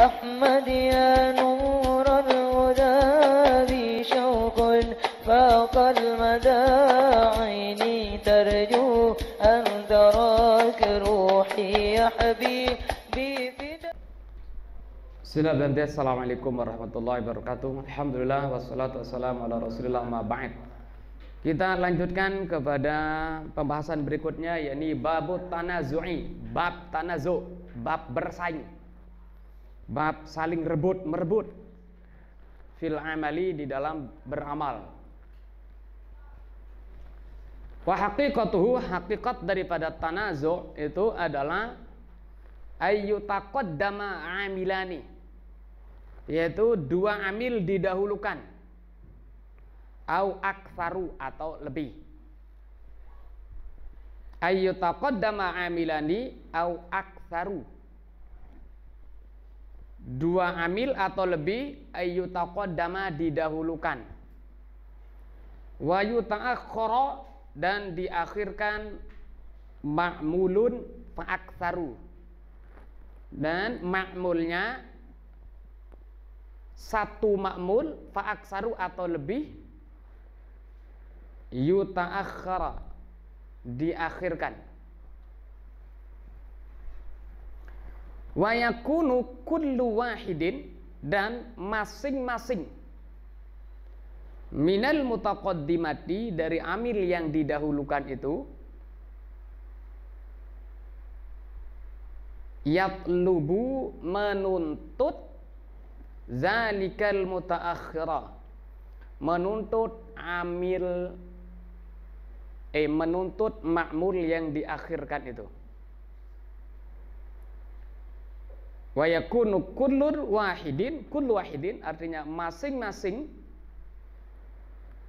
أحمد يا نور الهدى ذي شوق فاق المدى عيني ترجو أن تراك روحي يا حبيبي Assalamualaikum warahmatullahi wabarakatuh. Alhamdulillah wassalatu wassalamu ala rasulillah ma ba'd. Kita lanjutkan kepada pembahasan berikutnya, yakni babut tanazu'i, bab tanazu', bab bersaing, bab saling merebut fil amali, di dalam beramal. Wa haqiqatuhu, hakikat daripada tanazu' itu adalah ayyutaqaddama amilani, yaitu dua amil didahulukan, au aktsaru atau lebih. Ayyutaqaddama amilani au aktsaru, dua amil atau lebih, ayyutaqaddama didahulukan, wa yuta'akhkhara dan diakhirkan, ma'mulun fa aktsaru, dan ma'mulnya satu ma'mul fa aktsaru atau lebih, yuta'akhkhara diakhirkan. Wa yakunu kullu wahidin, dan masing-masing, minal mutaqaddimati, dari amil yang didahulukan itu, yatlubu menuntut, zalikal mutaakhirah menuntut amil menuntut ma'mul yang diakhirkan itu. Wa yakunu kullu wahidin artinya masing-masing,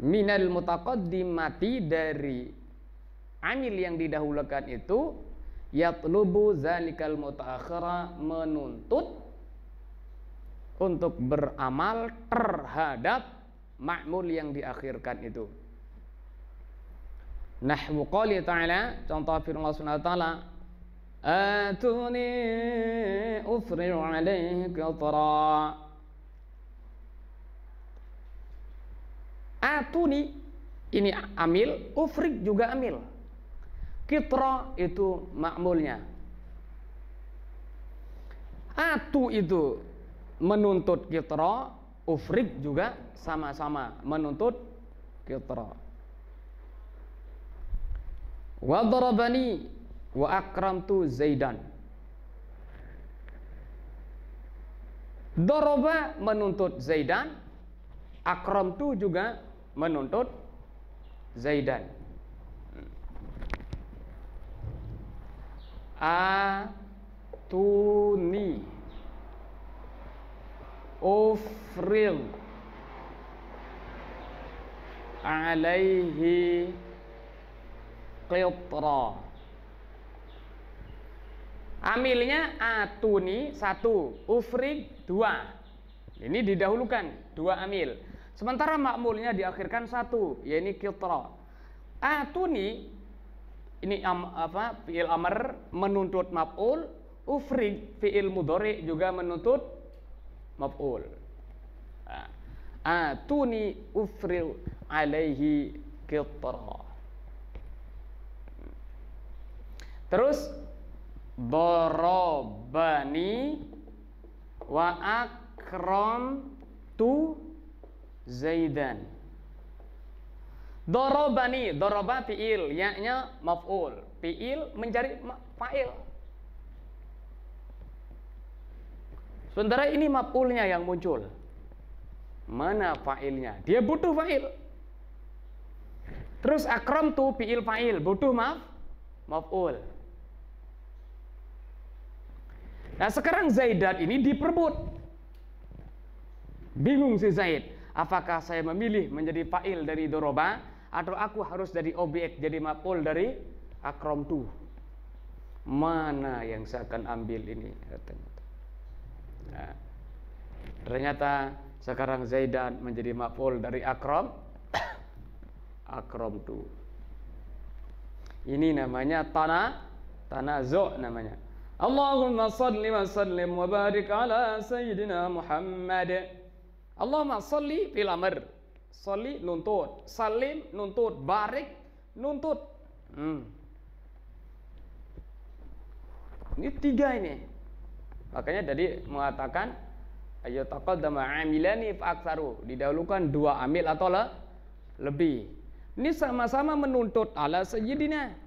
minal mutaqaddimati, dari amil yang didahulukan itu, yatlubu zalikal mutaakhira menuntut untuk beramal terhadap ma'mul yang diakhirkan itu. Nahwu qouli ta'ala, contoh firman Allah Subhanahu wa ta'ala, atuni ufri'u 'alaihi qatra. Atuni ini amil, ufri' juga amil, qitra itu ma'mulnya. Atu itu menuntut qitra, ufrik juga sama-sama menuntut qitra. Wa darabani wa akramtu Zaidan. Daraba menuntut Zaidan, akramtu juga menuntut Zaidan. Atuni ufril alaihi qitra. Amilnya atuni satu, ufrig dua. Ini didahulukan dua amil. Sementara makmulnya diakhirkan satu, yaitu qitra. Atuni ini fi'il amr menuntut maf'ul, ufrig fi'il mudhari juga menuntut maf'ul. Atuni ufril alaihi qitra. Terus darabani wa akramtu Zaidan. Darabani, daraba fi'il, ya-nya maf'ul, fi'il mencari fa'il. Sementara ini maf'ulnya yang muncul. Mana fa'ilnya? Dia butuh fa'il. Terus akramtu fi'il fa'il, butuh maf'ul. Nah sekarang Zaidan ini diperebut. Bingung si Zaid, apakah saya memilih menjadi fa'il dari doroba, atau aku harus jadi objek, jadi maf'ul dari akramtu? Mana yang saya akan ambil ini? Nah, ternyata sekarang Zaidan menjadi maf'ul dari akramtu. Ini namanya tanazu' namanya. Allahumma salli wa sallim wa barik ala sayyidina Muhammad. Allahumma salli fil amr. Salli nuntut, salim nuntut, barik nuntut. Ini tiga ini. Makanya tadi mengatakan ayo taqaddama amilani fa aktsaru. Didahulukan dua amil atau lebih. Ini sama-sama menuntut ala sayyidina.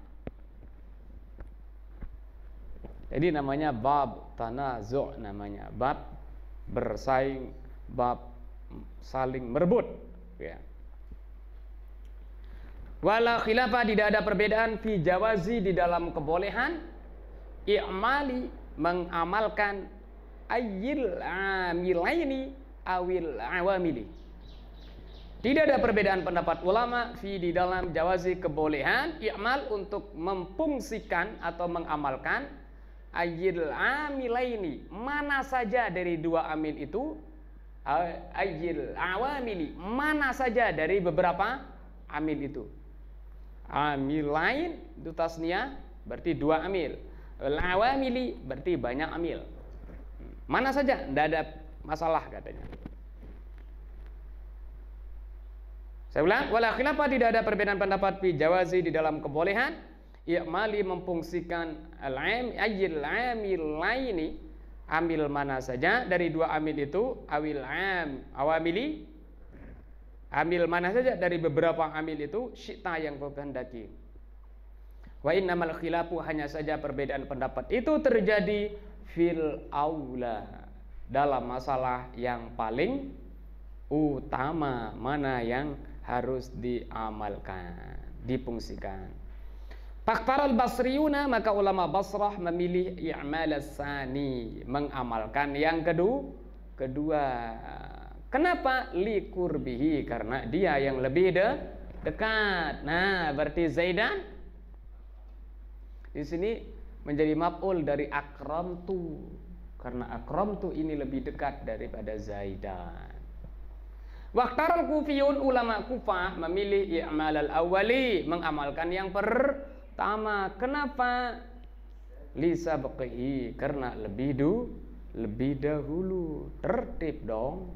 Jadi namanya bab tanazu', namanya bab bersaing, bab saling merebut, ya. Wala khilafah, tidak ada perbedaan fi jawazi, di dalam kebolehan i'mali, mengamalkan ayyil amilaini awil awamili. Tidak ada perbedaan pendapat ulama fi, di dalam jawazi, kebolehan i'mal, untuk memfungsikan atau mengamalkan ayyil amilaini, mana saja dari dua amil itu, ayyil awamili, mana saja dari beberapa amil itu. Amil lain itu tasniyah, berarti dua amil. Al-awamili berarti banyak amil. Mana saja, tidak ada masalah katanya. Saya ulang, wala khilafah, tidak ada perbedaan pendapat fi jawazi, di dalam kebolehan i'mali, memfungsikan al-aim ayyil amil laini, amil mana saja dari dua amil itu, awil awamili, amil mana saja dari beberapa amil itu, syi'ta, yang kau kehendaki. Wa innamal khilafu, hanya saja perbedaan pendapat itu terjadi fil aula, dalam masalah yang paling utama, mana yang harus diamalkan, difungsikan. Faktaral basriyuna, maka ulama Basrah memilih i'mal as-sani, mengamalkan yang kedua. Kenapa? Likurbihi, karena dia yang lebih dekat. Nah, berarti Zaidan di sini menjadi maf'ul dari akramtu, karena akramtu ini lebih dekat daripada Zaidan. Waqtaral kufiyun, ulama Kufah memilih i'mal al-awwali, mengamalkan yang pertama. Kenapa? Lisabqihi, karena lebih dahulu, tertib dong.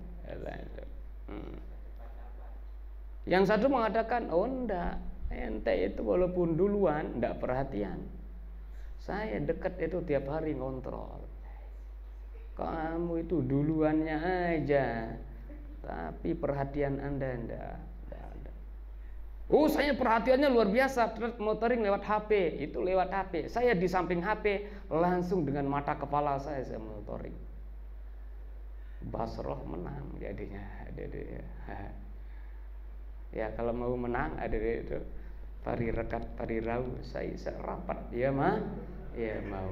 Yang satu mengatakan, oh enggak, ente itu walaupun duluan enggak perhatian, saya dekat itu tiap hari ngontrol. Kamu itu duluannya aja, tapi perhatian Anda enggak. Oh, saya perhatiannya luar biasa, monitoring lewat HP, itu lewat HP. Saya di samping HP, langsung dengan mata kepala saya monitoring. Basroh menang jadinya. Ya, kalau mau menang ada itu pari rekat pari rau, saya rapat, ya mah, ya mau.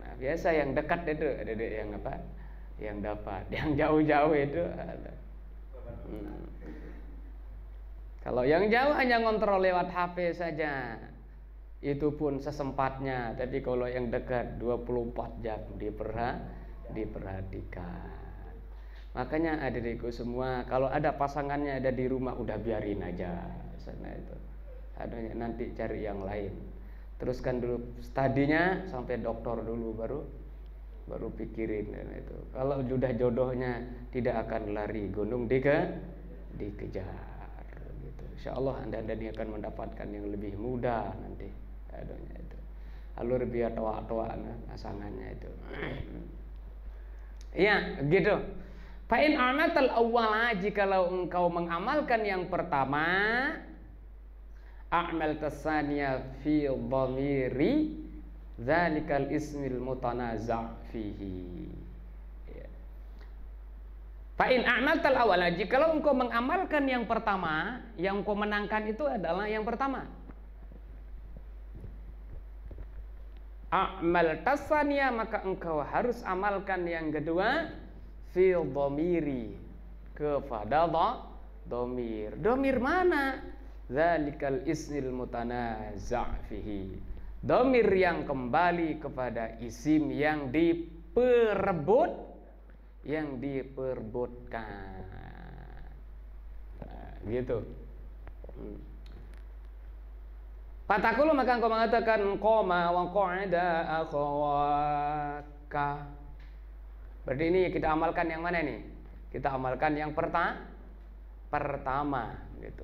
Nah, biasa yang dekat itu ada yang apa? Yang dapat, yang jauh-jauh itu ada. Kalau yang jauh hanya ngontrol lewat HP saja, itu pun sesempatnya. Tapi kalau yang dekat 24 jam diperhatikan. Makanya adik-adikku semua, kalau ada pasangannya ada di rumah, udah biarin aja sana itu. Adanya nanti cari yang lain. Teruskan dulu studinya sampai doktor dulu, baru pikirin itu. Kalau sudah jodohnya tidak akan lari gunung dikejar. Insyaallah Anda ini akan mendapatkan yang lebih mudah nanti adanya itu. Alur biar tua-tua pasangannya itu. Iya, gitu. Fa in amatal awwala, jikalau engkau mengamalkan yang pertama, a'mal tasaniya fi dhamiri dzalikal ismil mutanaza' fihi. Fa'in a'maltal awala, jikalau engkau mengamalkan yang pertama, yang engkau menangkan itu adalah yang pertama. A'mal tasaniya, maka engkau harus amalkan yang kedua, fi dhamiri, kepada dhamir. Dhamir mana? Dzalikal ismil mutanaza' fihi. Dhamir yang kembali kepada isim yang diperbutkan, nah, gitu. Fatakulu maka engkau mengatakan qoma wa qa'ada akhawaka. Berarti ini kita amalkan yang mana nih? Kita amalkan yang pertama gitu.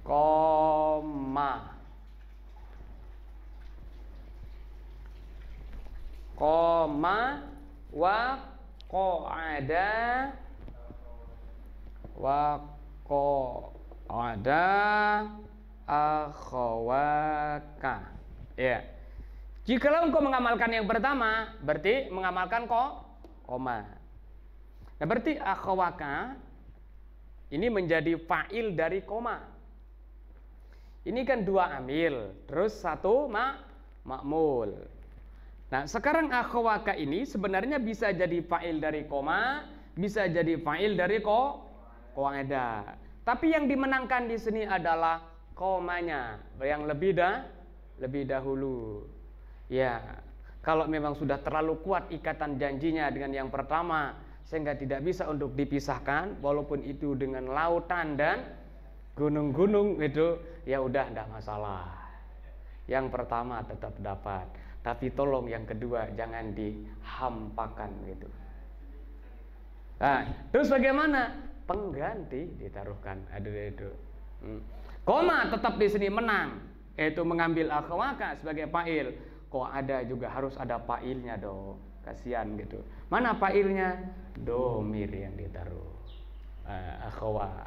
Qoma wa qa'ada akhawaka. Ya. Jikalau engkau mengamalkan yang pertama, berarti mengamalkan koma. Nah, berarti akhawaka ini menjadi fa'il dari koma. Ini kan dua amil, terus satu ma'mul. Nah, sekarang akhawaka ini sebenarnya bisa jadi fa'il dari koma, bisa jadi fa'il dari qa'ada. Tapi yang dimenangkan di sini adalah komanya yang lebih dahulu. Ya, kalau memang sudah terlalu kuat ikatan janjinya dengan yang pertama sehingga tidak bisa untuk dipisahkan, walaupun itu dengan lautan dan gunung-gunung itu, ya udah enggak masalah. Yang pertama tetap dapat, tapi tolong yang kedua jangan dihampakan gitu. Nah, terus bagaimana? Pengganti ditaruhkan ada itu. Koma tetap di sini menang, yaitu mengambil akhawaka sebagai fa'il. Kok ada juga harus ada fa'ilnya dong. Kasihan gitu. Mana fa'ilnya? Domir yang ditaruh. Akhawa.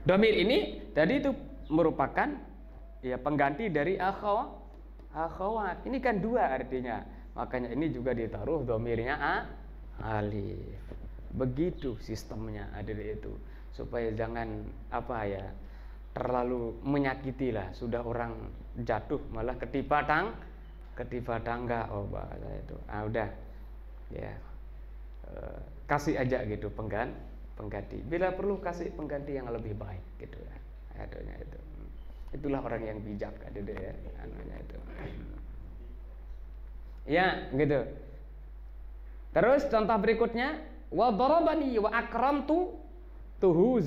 Domir ini tadi itu merupakan ya pengganti dari akhawat. Ini kan dua artinya. Makanya ini juga ditaruh domirnya alif. Begitu sistemnya ada itu, supaya jangan terlalu menyakiti lah. Sudah orang jatuh malah ketipa tangga. Oh bahasa itu. Udah ya, kasih aja gitu pengganti. Bila perlu kasih pengganti yang lebih baik gitu ya. Adanya itu. Itulah orang yang bijak ada ya, anunya itu. Ya gitu. Terus contoh berikutnya, wa darabani wa akramtu tuhu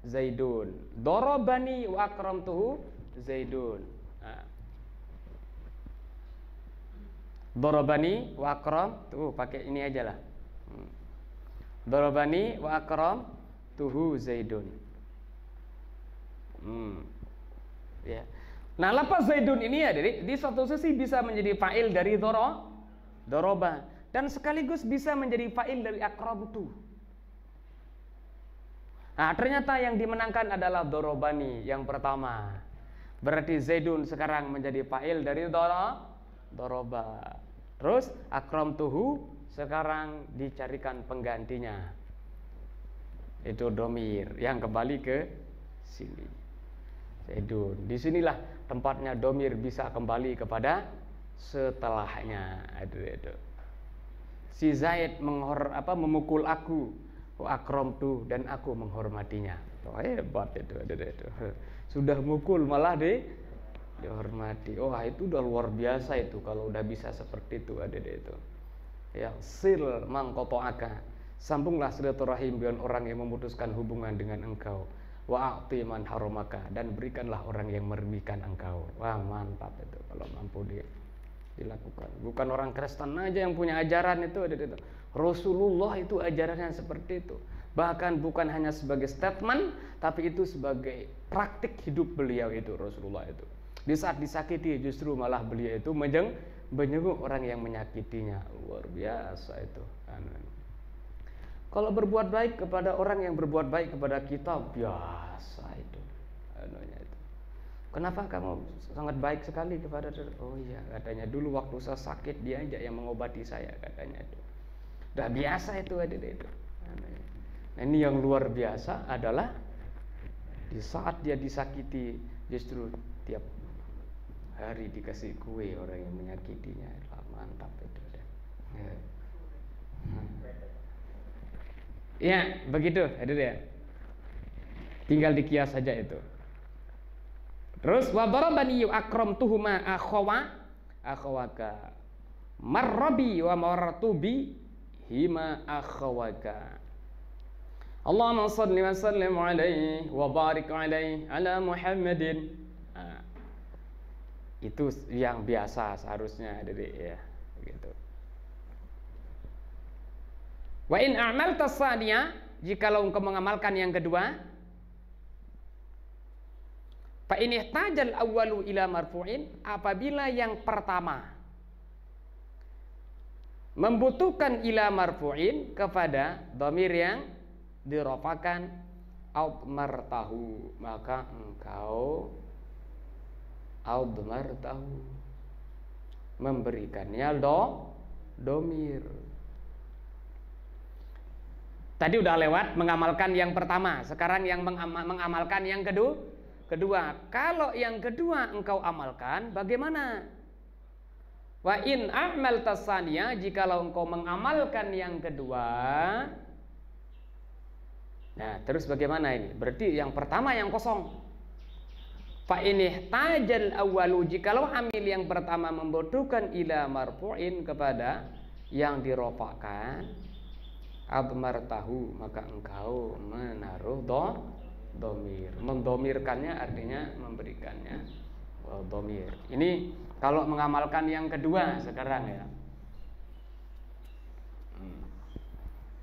Zaidun. Darabani wa akramtuhu Zaidun. Darabani wa akramtuhu, pakai ini aja lah. Darabani wa akramtuhu Zaidun. Ya. Nah, lafaz Zaidun ini ya, di satu sisi bisa menjadi fa'il dari doroba, dan sekaligus bisa menjadi fa'il dari akramtu. Nah, ternyata yang dimenangkan adalah dorobani yang pertama. Berarti Zaidun sekarang menjadi fa'il dari doroba. Terus akramtuhu sekarang dicarikan penggantinya. Itu domir yang kembali ke sini. Zaidun. Disinilah tempatnya domir bisa kembali kepada setelahnya. Itu. Si Zaid memukul aku, akramtu, dan aku menghormatinya. Oh, hebat itu. Sudah mukul malah dihormati. Oh, itu udah luar biasa itu kalau udah bisa seperti itu itu. Ya, sil mangqata'aka. Sambunglah silaturahim dengan orang yang memutuskan hubungan dengan engkau. Wa a'ti man haramaka, dan berikanlah orang yang merugikan engkau. Wah, mantap itu kalau mampu dilakukan. Bukan orang Kristen aja yang punya ajaran itu. Rasulullah itu ajarannya seperti itu. Bahkan bukan hanya sebagai statement, tapi itu sebagai praktik hidup beliau itu, Rasulullah itu. Di saat disakiti justru malah beliau itu menjenguk orang yang menyakitinya. Luar biasa itu. Kalau berbuat baik kepada orang yang berbuat baik kepada kita, biasa itu. Itu. Kenapa kamu sangat baik sekali kepada? Oh iya, katanya dulu waktu saya sakit dia aja yang mengobati saya, katanya itu. Udah biasa itu itu. Nah, ini yang luar biasa adalah di saat dia disakiti justru tiap hari dikasih kue orang yang menyakitinya. Mantap itu. Ya, begitu, itu ya. Tinggal dikias saja itu. Terus wa darabani akramtuhu ma akhawaka. Marrabi wa maratubi hima akhawaka. Allahumma shalli wa sallim alaihi wa barik alaihi ala Muhammadin. Nah, itu yang biasa seharusnya, Dedek, ya, begitu. Wa in a'malta tsaniyah, jikalau engkau mengamalkan yang kedua, fa in ihtajal awwalu ila marfu'in, apabila yang pertama membutuhkan ila marfu'in kepada dhamir yang dirafakan, admartahu, maka engkau admartahu, memberikannya dhamir. Tadi udah lewat mengamalkan yang pertama, sekarang yang mengamalkan yang kedua. Kalau yang kedua engkau amalkan, bagaimana? Wa in a'malta tsaniyah, jikalau engkau mengamalkan yang kedua. Nah, terus bagaimana ini? Berarti yang pertama yang kosong. Fa in ihtajal awwalu, jikalau amil yang pertama membutuhkan ila marfu'in kepada yang dirofakkan, admartahu, maka engkau menaruh dhamir. Mendomirkannya artinya memberikannya dhamir. Ini kalau mengamalkan yang kedua sekarang, ya.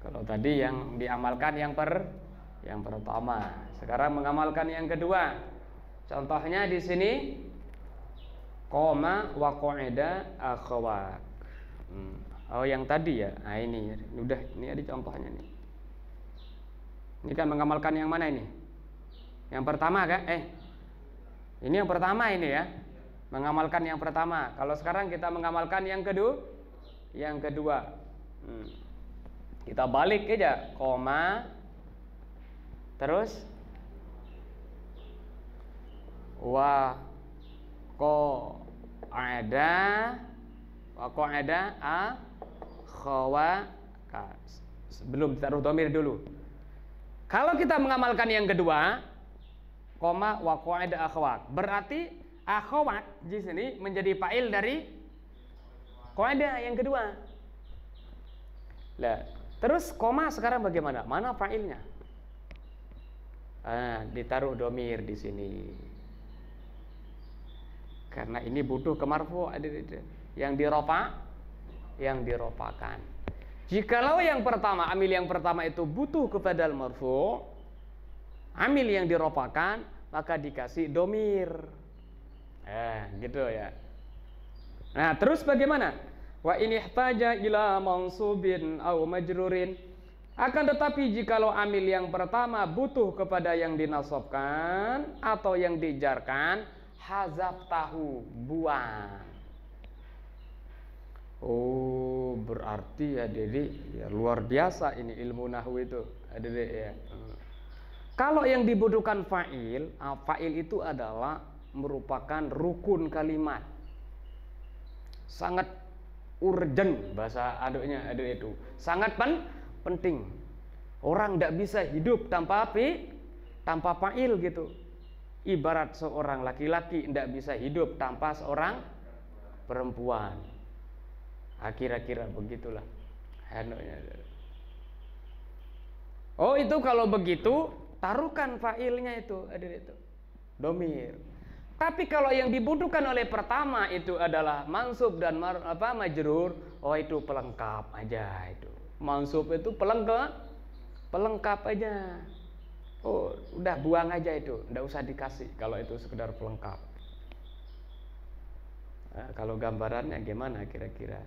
Kalau tadi yang diamalkan yang pertama, sekarang mengamalkan yang kedua. Contohnya di sini qoma wa qa'ida akhawak. Oh, yang tadi ya. Nah, ini ada contohnya nih. Ini kan mengamalkan yang mana ini? Yang pertama kan? Ini yang pertama ini ya. Mengamalkan yang pertama. Kalau sekarang kita mengamalkan yang kedua. Kita balik aja, koma, terus wa qa'ada akhawaka. Sebelum ditaruh dhamir dulu. Kalau kita mengamalkan yang kedua, koma wa qa'ada akhawak, berarti akhawat di sini menjadi fa'il dari qa'ada yang kedua. Lah, terus koma sekarang bagaimana? Mana fa'ilnya? Ditaruh dhamir di sini. Karena ini butuh ke marfu', yang dirofakan. Jikalau yang pertama, amil yang pertama itu butuh kepada marfu', amil yang dirofakan, maka dikasih dhamir. Gitu ya. Nah, terus bagaimana? Wa in ihtaja ila mansubin aw majrurin, akan tetapi jikalau amil yang pertama butuh kepada yang dinasabkan atau yang dijarkan, hazaftahu, buang. Oh, berarti ya Dedek, ya luar biasa ini ilmu nahwu itu, Dedek, ya. Kalau yang dibutuhkan fa'il, fa'il itu adalah merupakan rukun kalimat. Sangat urgent bahasa aduknya, itu. Sangat penting. Orang tidak bisa hidup tanpa fa'il gitu. Ibarat seorang laki-laki tidak bisa hidup tanpa seorang perempuan. Kira-kira begitulah. Oh, itu kalau begitu taruhkan fa'ilnya itu, dhamir. Tapi kalau yang dibutuhkan oleh pertama itu adalah mansub dan majrur, oh itu pelengkap aja itu. Mansub itu pelengkap aja. Oh, udah buang aja itu, enggak usah dikasih kalau itu sekedar pelengkap. Kalau gambarannya gimana kira-kira?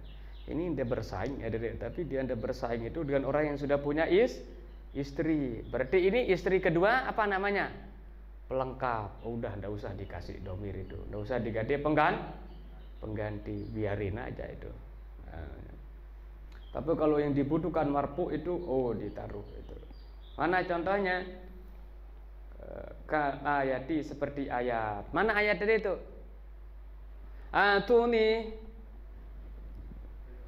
Ini dia bersaing, tapi dia bersaing itu dengan orang yang sudah punya istri. Berarti ini istri kedua apa namanya? Pelengkap. Udah enggak usah dikasih dhamir itu. Enggak usah diganti pengganti, biarin aja itu. Tapi kalau yang dibutuhkan marfu itu ditaruh itu. Mana contohnya? Ayati, seperti ayat. Mana ayat tadi itu? Atuni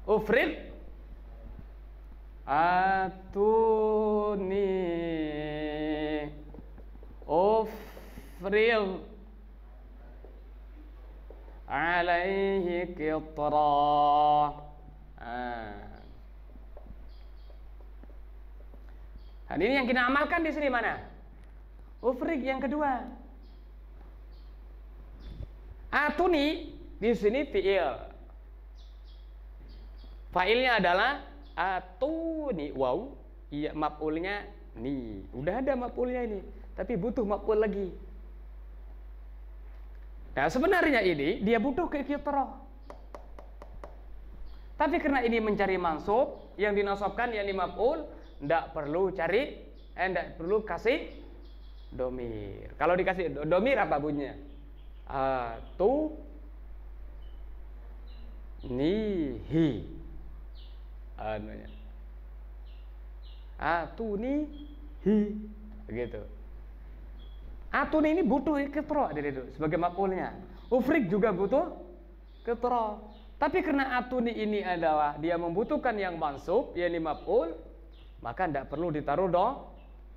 ufrid, atuni ufrid alaihi qitra. Dan ini yang kita amalkan di sini mana? Ufrik yang kedua. Atuni di sini fiil. Failnya adalah atuni. Wow, iya maf'ulnya ni. Udah ada maf'ulnya ini, tapi butuh maf'ul lagi. Nah, sebenarnya ini dia butuh keiktirah. Tapi karena ini mencari mansub, yang dinasabkan yang maf'ul, ndak perlu cari, ndak perlu kasih domir. Kalau dikasih domir apa bunyinya? Tu nihi. Anunya. Atunihi. Begitu. Atuni ini butuh iktirah dari itu sebagai maf'ulnya. Ufrik juga butuh iktirah. Tapi karena atuni ini adalah dia membutuhkan yang mansub, yakni maf'ul, maka tidak perlu ditaruh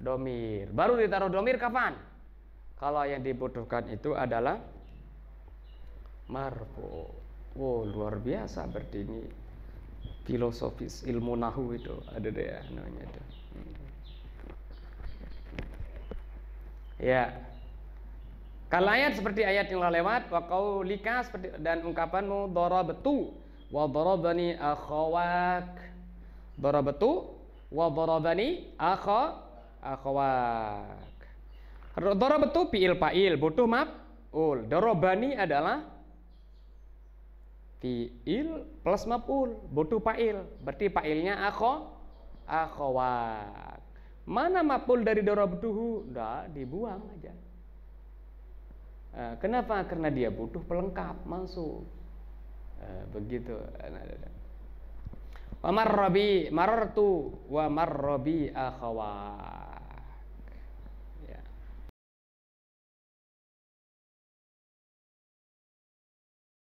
domir. Baru ditaruh domir kapan? Kalau yang dibutuhkan itu adalah marfu. Wow, luar biasa berarti ini filosofis ilmu nahu itu ada deh ya namanya itu. Ya. Kalau ayat seperti ayat yang lewat, wa qaulika seperti dan ungkapanmu darabtu wa darabani akhawak. Darabtu wa darabani akhawak. Darabtu fi'il fa'il butuh maf'ul. Darabani adalah fi'il plus maf'ul, butuh fa'il. Berarti fa'ilnya akhawak. Mana maf'ul dari darabtuhu? Udah dibuang aja. Kenapa? Karena dia butuh pelengkap mansub. Begitu. Wa marrabi marartu wa marrabi akhawak.